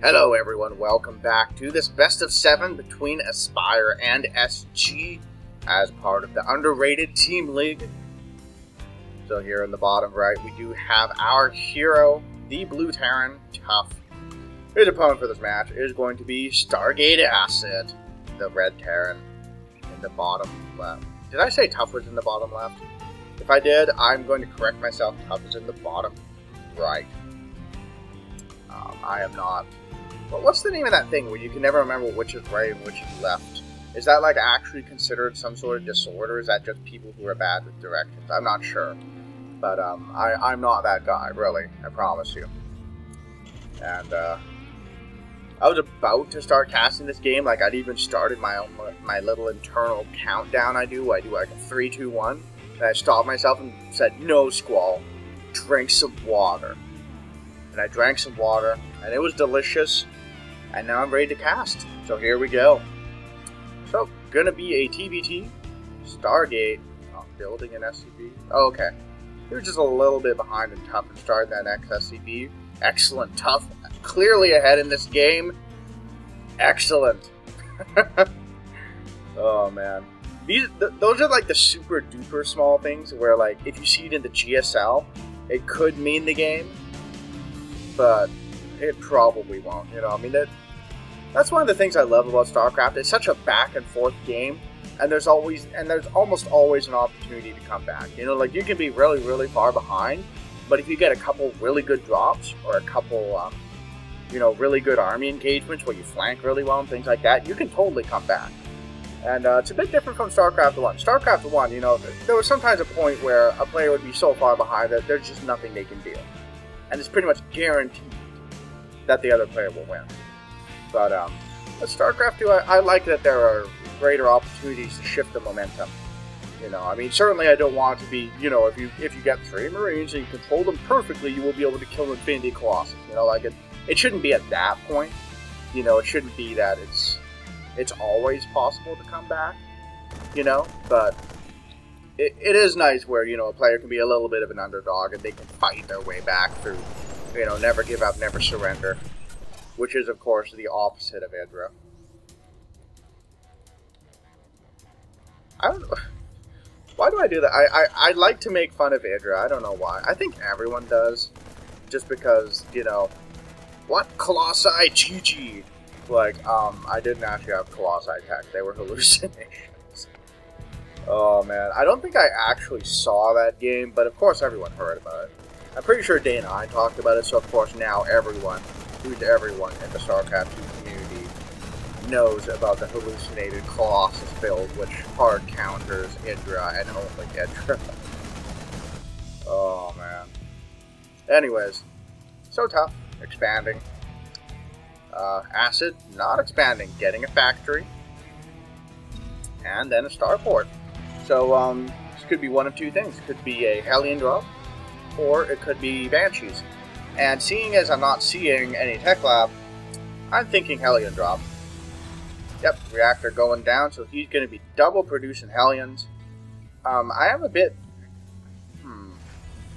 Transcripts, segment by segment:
Hello everyone, welcome back to this best of 7 between Aspire and SG as part of the underrated team league. So here in the bottom right we do have our hero, the Blue Terran, Tough. His opponent for this match is going to be Stargate Acid, the Red Terran, in the bottom left. Did I say Tough was in the bottom left? If I did, I'm going to correct myself. Tough is in the bottom right. I am not. But what's the name of that thing where you can never remember which is right and which is left? Is that like actually considered some sort of disorder? Is that just people who are bad with directions? I'm not sure. But I'm not that guy, really. I promise you. And I was about to start casting this game. Like I'd even started my little internal countdown. I do like a 3, 2, 1. And I stopped myself and said, "No, Squall, drink some water." And I drank some water, and it was delicious. And now I'm ready to cast. So here we go. So, gonna be a TBT, Stargate, building an SCB. Oh, okay. He was just a little bit behind and Tough and starting that next SCB. Excellent. Tough, clearly ahead in this game. Excellent. Oh, man. Those are like the super duper small things where, like, if you see it in the GSL, it could mean the game. But it probably won't, you know. I mean, that's one of the things I love about Starcraft. It's such a back and forth game, and there's almost always an opportunity to come back. You know, like you can be really, really far behind, but if you get a couple really good drops or a couple, you know, really good army engagements where you flank really well and things like that, you can totally come back. And it's a bit different from StarCraft 1. StarCraft 1, you know, there was sometimes a point where a player would be so far behind that there's just nothing they can do. And it's pretty much guaranteed that the other player will win. But with StarCraft 2, I like that there are greater opportunities to shift the momentum. You know, I mean, certainly I don't want to be, you know, if you get 3 Marines and you control them perfectly, you will be able to kill Infinity Colossus. You know, like it shouldn't be at that point. You know, it shouldn't be that it's always possible to come back. You know, but it is nice where, you know, a player can be a little bit of an underdog and they can fight their way back through, you know, never give up, never surrender. Which is, of course, the opposite of Idra. I don't know. Why do I do that? I like to make fun of Idra. I don't know why. I think everyone does. Just because, you know, what? Colossi GG. Like, I didn't actually have Colossi tech. They were hallucinations. Oh, man. I don't think I actually saw that game, but of course everyone heard about it. I'm pretty sure Day and I talked about it, so of course now everyone in the Starcraft 2 community knows about the hallucinated Colossus build, which hard counters Idra and only Idra. Oh, man. Anyways, so Tough, expanding. Acid, not expanding, getting a factory. And then a starport. So, this could be one of two things. It could be a Hellion drop, or it could be Banshees. And seeing as I'm not seeing any Tech Lab, I'm thinking Hellion drop. Yep, reactor going down, so he's going to be double producing Hellions. I am a bit...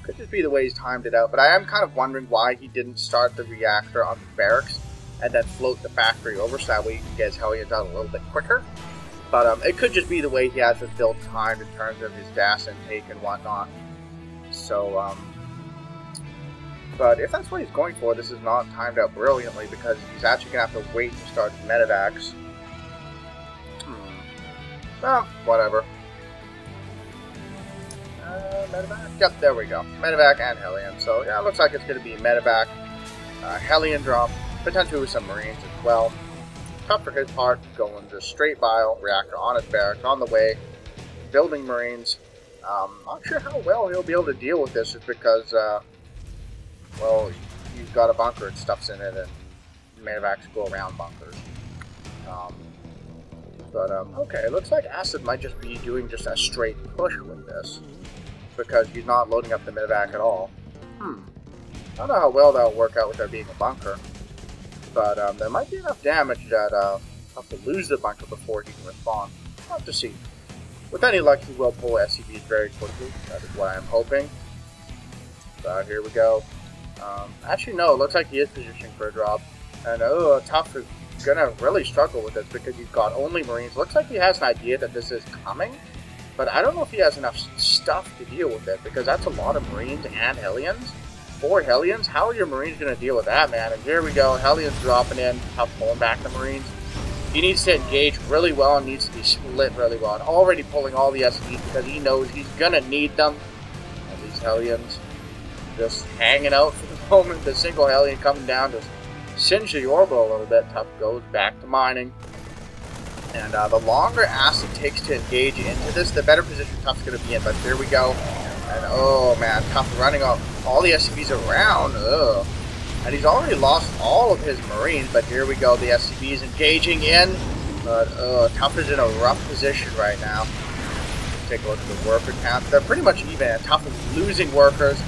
Could just be the way he's timed it out, but I am kind of wondering why he didn't start the reactor on the barracks and then float the factory over so that way he can get his Hellions out a little bit quicker. But it could just be the way he has his build timed in terms of his gas intake and whatnot. So, but if that's what he's going for, this is not timed out brilliantly because he's actually going to have to wait to start his medevacs. Well, whatever. Medevac? Yep, there we go. Medevac and Hellion. So, yeah, it looks like it's going to be Medevac, Hellion drop, potentially with some Marines as well. Tough for his part, going just straight bile, reactor on his barracks, on the way, building Marines. Not sure how well he'll be able to deal with this, just because, well, he's got a bunker and stuff's in it, and medevacs go around bunkers. Okay, it looks like Acid might just be doing just a straight push with this, because he's not loading up the medevac at all. I don't know how well that'll work out with there being a bunker. But there might be enough damage that I'll have to lose the bunker before he can respond. We'll have to see. With any luck, he will pull SCVs very quickly. That is what I'm hoping. So here we go. Actually, no, it looks like he is positioning for a drop. And Tough is gonna really struggle with this because he's got only Marines. Looks like he has an idea that this is coming, but I don't know if he has enough stuff to deal with it because that's a lot of Marines and Hellions. 4 Hellions? How are your Marines gonna deal with that, man? And here we go, Hellions dropping in, Tough pulling back the Marines. He needs to engage really well and needs to be split really well. And already pulling all the SCVs because he knows he's gonna need them. And these Hellions just hanging out for the moment. The single Hellion coming down to singe the orbital a little bit. Tough goes back to mining. And the longer Acid takes to engage into this, the better position Tough's going to be in. But here we go. And oh man, Tough running off all the SCVs around. Ugh. And he's already lost all of his Marines. But here we go. The SCVs engaging in. But Tough is in a rough position right now. Take a look at the worker count. They're pretty much even. And Tough is losing workers.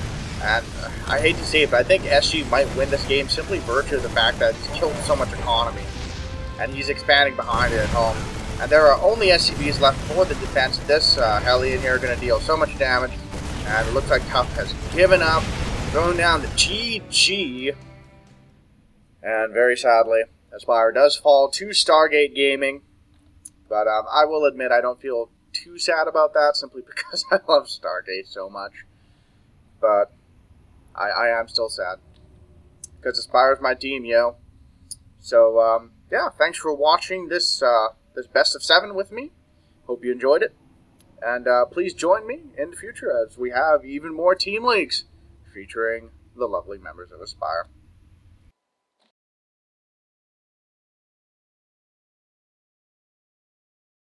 And I hate to say it, but I think SG might win this game simply virtue of the fact that he's killed so much economy. And he's expanding behind it at home. And there are only SCVs left for the defense. This Hellion here are going to deal so much damage. And it looks like Tough has given up. Going down to GG. And very sadly, Aspire does fall to Stargate Gaming. But I will admit I don't feel too sad about that simply because I love Stargate so much. But I am still sad. Because Aspire's my team, yo. So, yeah, thanks for watching this this best of 7 with me. Hope you enjoyed it. And please join me in the future as we have even more team leagues featuring the lovely members of Aspire.